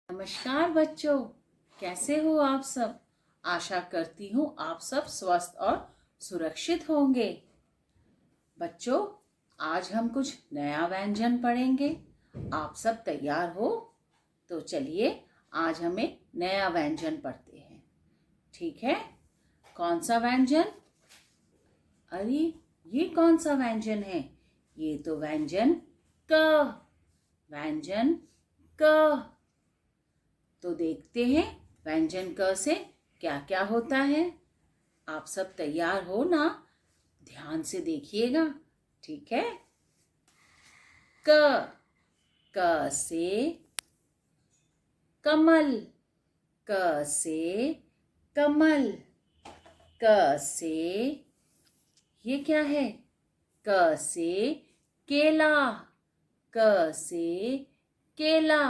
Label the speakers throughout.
Speaker 1: नमस्कार बच्चों, कैसे हो आप सब। आशा करती हूँ आप सब स्वस्थ और सुरक्षित होंगे। बच्चों, आज हम कुछ नया व्यंजन पढ़ेंगे। आप सब तैयार हो? तो चलिए आज हम एक नया व्यंजन पढ़ते हैं। ठीक है, कौन सा व्यंजन? अरे ये कौन सा व्यंजन है? ये तो व्यंजन क। व्यंजन क। तो देखते हैं व्यंजन क से क्या क्या होता है। आप सब तैयार हो ना? ध्यान से देखिएगा, ठीक है। क। क से कमल। क से कमल। क से ये क्या है? क से केला। क से केला।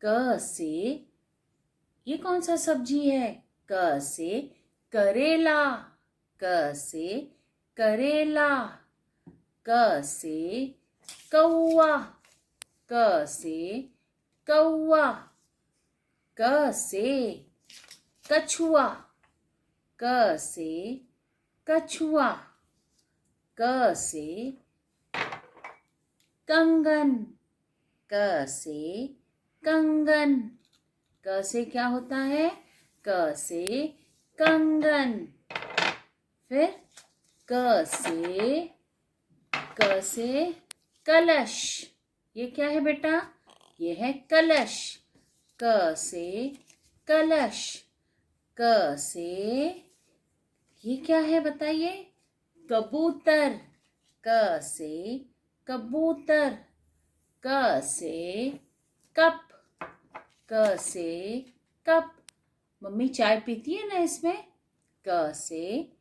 Speaker 1: क से ये कौन सा सब्जी है? क से करेला। क से करेला। क से कौआ। क से कौआ। क से कछुआ। क से कछुआ। क से कंगन। क से कंगन। क से क्या होता है? क से कंगन। फिर क से कलश। ये क्या है बेटा? ये है कलश। क से कलश। क से ये क्या है बताइए? कबूतर। क से कबूतर। क से कप। क से कप। मम्मी चाय पीती है ना इसमें? क से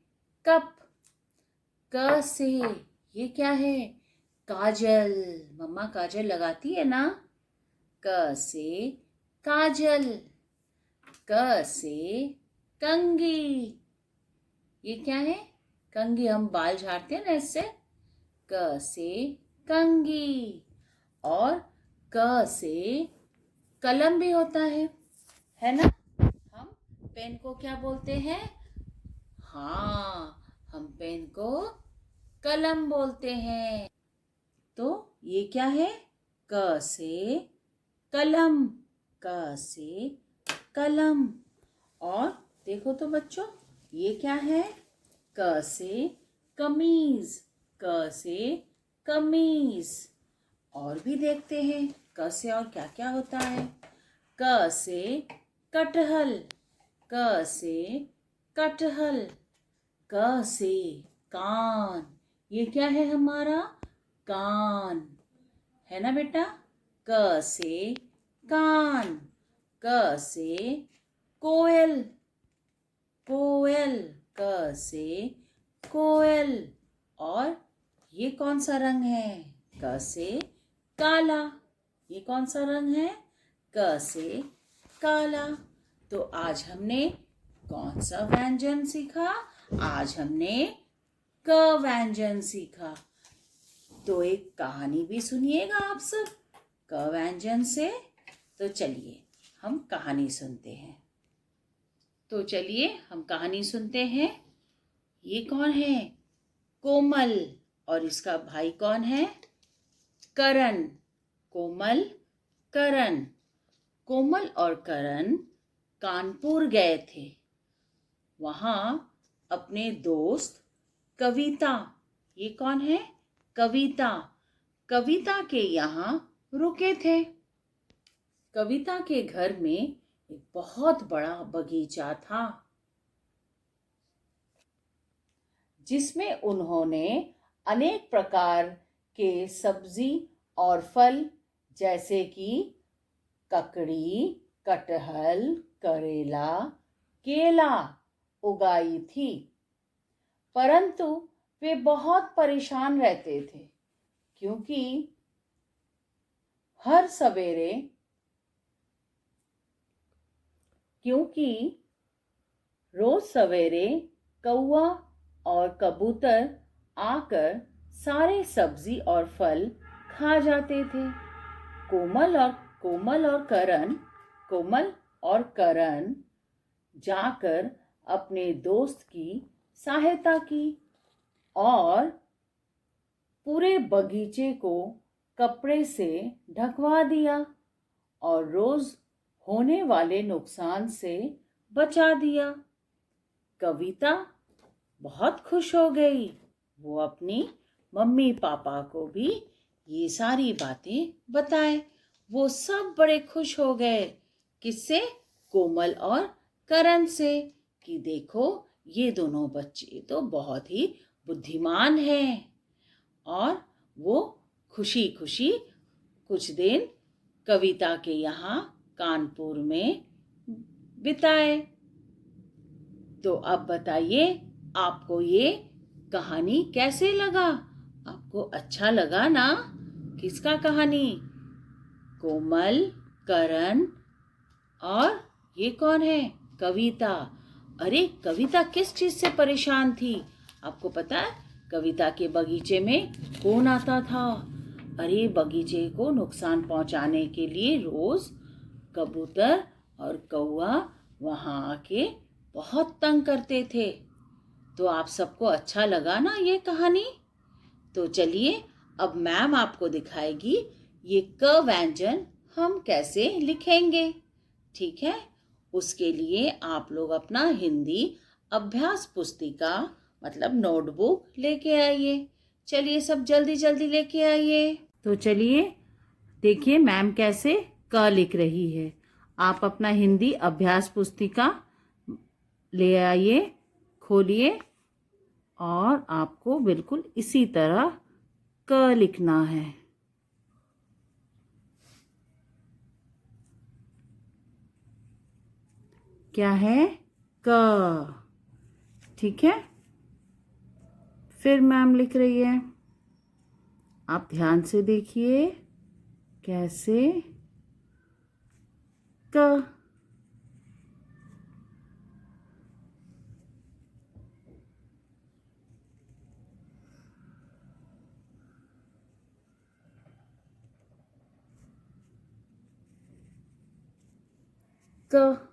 Speaker 1: कप। क से ये क्या है? काजल। मम्मा काजल लगाती है ना? क से काजल। क से कंघी। ये क्या है? कंघी, हम बाल झाड़ते हैं ना इससे। क से कंघी। और क से कलम भी होता है ना? हम पेन को क्या बोलते हैं? हाँ, हम पेन को कलम बोलते हैं। तो ये क्या है? क से कलम। क से कलम। और देखो तो बच्चों, ये क्या है? क से कमीज। क से कमीज। और भी देखते हैं क से और क्या क्या होता है। क से कटहल। क से कटहल। क से कान। ये क्या है हमारा? कान है ना बेटा? क से कान। क से कोयल। कोयल। क से कोयल। और ये कौन सा रंग है? क से काला। ये कौन सा रंग है? क से काला। तो आज हमने कौन सा व्यंजन सीखा? आज हमने क व्यंजन सीखा। तो एक कहानी भी सुनिएगा आप सब क व्यंजन से। तो चलिए हम कहानी सुनते हैं। तो चलिए हम कहानी सुनते हैं। ये कौन है? कोमल। और इसका भाई कौन है? करण। कोमल, करण। कोमल और करण कानपुर गए थे। वहां अपने दोस्त कविता, ये कौन है? कविता। कविता के यहाँ रुके थे। कविता के घर में एक बहुत बड़ा बगीचा था, जिसमें उन्होंने अनेक प्रकार के सब्जी और फल जैसे कि ककड़ी, कटहल, करेला, केला उगाई थी। परंतु वे बहुत परेशान रहते थे, क्योंकि हर सवेरे रोज सवेरे कौआ और कबूतर आकर सारे सब्जी और फल खा जाते थे। कोमल और करण कोमल और करण जाकर अपने दोस्त की सहायता की और पूरे बगीचे को कपड़े से ढकवा दिया और रोज होने वाले नुकसान से बचा दिया। कविता बहुत खुश हो गई। वो अपनी मम्मी पापा को भी ये सारी बातें बताए। वो सब बड़े खुश हो गए। किससे? कोमल और करण से। कि देखो ये दोनों बच्चे तो बहुत ही बुद्धिमान हैं। और वो खुशी खुशी कुछ दिन कविता के यहाँ कानपुर में बिताए। तो अब बताइए आपको ये कहानी कैसे लगा? आपको अच्छा लगा ना? किसका कहानी? कोमल, करण और ये कौन है? कविता। अरे कविता किस चीज से परेशान थी? आपको पता है कविता के बगीचे में कौन आता था? अरे बगीचे को नुकसान पहुंचाने के लिए रोज कबूतर और कौआ वहां आके बहुत तंग करते थे। तो आप सबको अच्छा लगा ना ये कहानी? तो चलिए अब मैम आपको दिखाएगी ये क व्यंजन हम कैसे लिखेंगे। ठीक है? उसके लिए आप लोग अपना हिंदी अभ्यास पुस्तिका मतलब नोटबुक लेके आइए। चलिए सब जल्दी जल्दी लेके आइए। तो चलिए देखिए मैम कैसे क लिख रही है। आप अपना हिंदी अभ्यास पुस्तिका ले आइए, खोलिए और आपको बिल्कुल इसी तरह क लिखना है। क्या है? क। ठीक है? फिर मैम लिख रही है। आप ध्यान से देखिए कैसे क। क।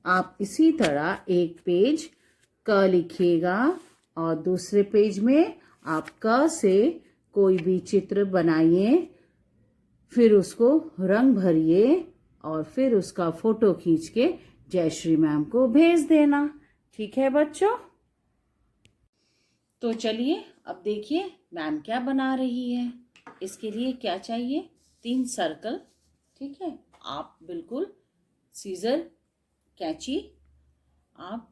Speaker 1: आप इसी तरह एक पेज क लिखिएगा और दूसरे पेज में आप क से कोई भी चित्र बनाइए, फिर उसको रंग भरिए और फिर उसका फोटो खींच के जयश्री मैम को भेज देना। ठीक है बच्चों? तो चलिए अब देखिए मैम क्या बना रही है। इसके लिए क्या चाहिए? 3 सर्कल। ठीक है? आप बिल्कुल सीजर कैंची आप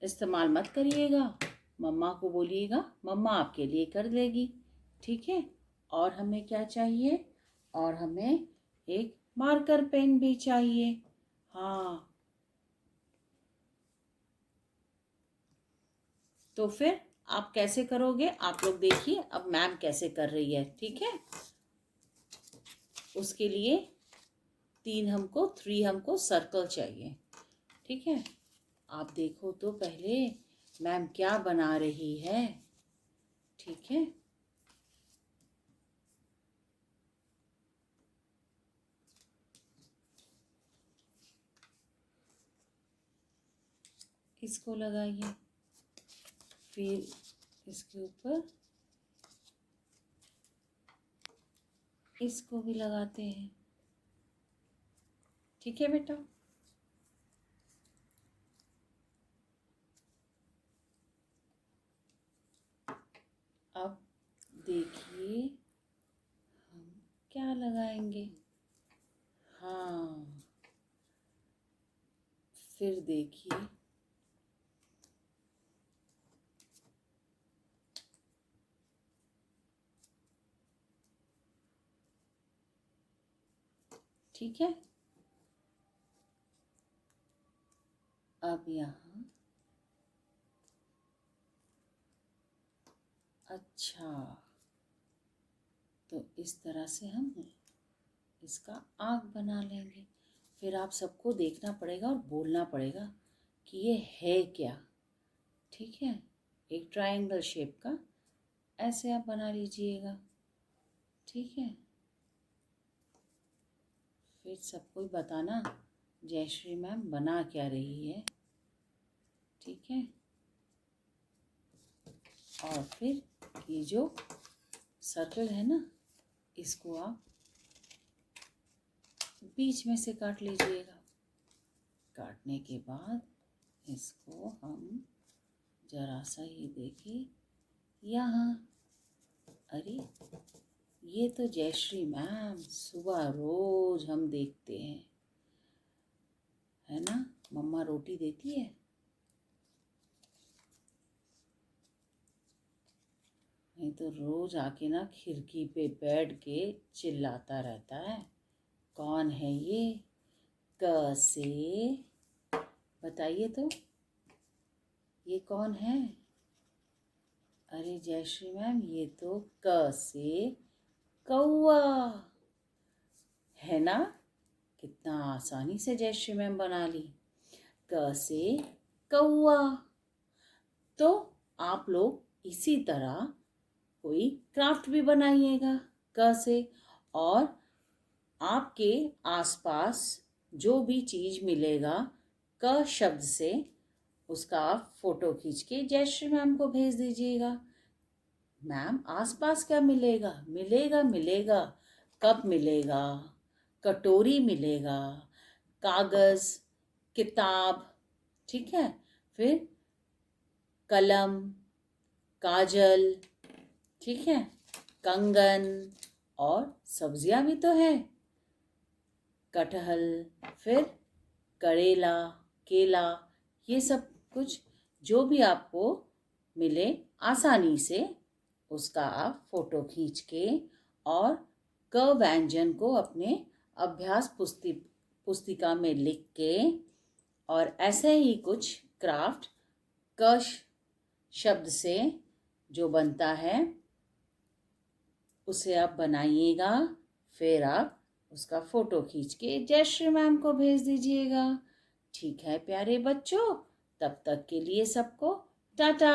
Speaker 1: इस्तेमाल मत करिएगा। मम्मा को बोलिएगा, मम्मा आपके लिए कर देगी। ठीक है? और हमें क्या चाहिए? और हमें एक मार्कर पेन भी चाहिए। हाँ, तो फिर आप कैसे करोगे? आप लोग देखिए अब मैम कैसे कर रही है। ठीक है? उसके लिए 3 हमको सर्कल चाहिए। ठीक है? आप देखो तो पहले मैम क्या बना रही है। ठीक है? इसको लगाइए, फिर इसके ऊपर इसको भी लगाते हैं। ठीक है बेटा? अब देखिए हम क्या लगाएंगे। हाँ, फिर देखिए ठीक है? अब यहाँ अच्छा, तो इस तरह से हम इसका आँख बना लेंगे। फिर आप सबको देखना पड़ेगा और बोलना पड़ेगा कि ये है क्या। ठीक है? एक ट्रायंगल शेप का ऐसे आप बना लीजिएगा। ठीक है, फिर सबको बताना जयश्री मैम बना क्या रही है। ठीक है, और फिर ये जो सर्कल है ना, इसको आप बीच में से काट लीजिएगा। काटने के बाद इसको हम जरा सा ये देखिए यहाँ, अरे ये तो जयश्री मैम सुबह रोज हम देखते हैं, है ना। मम्मा रोटी देती है, नहीं तो रोज आके ना खिड़की पे बैठ के चिल्लाता रहता है। कौन है ये? क से, बताइए तो ये कौन है? अरे जयश्री मैम ये तो क से कौआ है ना। कितना आसानी से जयश्री मैम बना ली, क से कौआ। तो आप लोग इसी तरह कोई क्राफ्ट भी बनाइएगा क से, और आपके आसपास जो भी चीज़ मिलेगा क शब्द से, उसका आप फोटो खींच के जयश्री मैम को भेज दीजिएगा। मैम आसपास क्या मिलेगा? मिलेगा कप मिलेगा, कटोरी मिलेगा, कागज़, किताब, ठीक है, फिर कलम, काजल, ठीक है, कंगन, और सब्जियां भी तो हैं, कटहल, फिर करेला, केला, ये सब कुछ जो भी आपको मिले आसानी से, उसका आप फोटो खींच के और क व्यंजन को अपने अभ्यास पुस्तिका में लिख के, और ऐसे ही कुछ क्राफ्ट क शब्द से जो बनता है उसे आप बनाइएगा। फिर आप उसका फोटो खींच के जयश्री मैम को भेज दीजिएगा। ठीक है प्यारे बच्चों, तब तक के लिए सबको टाटा।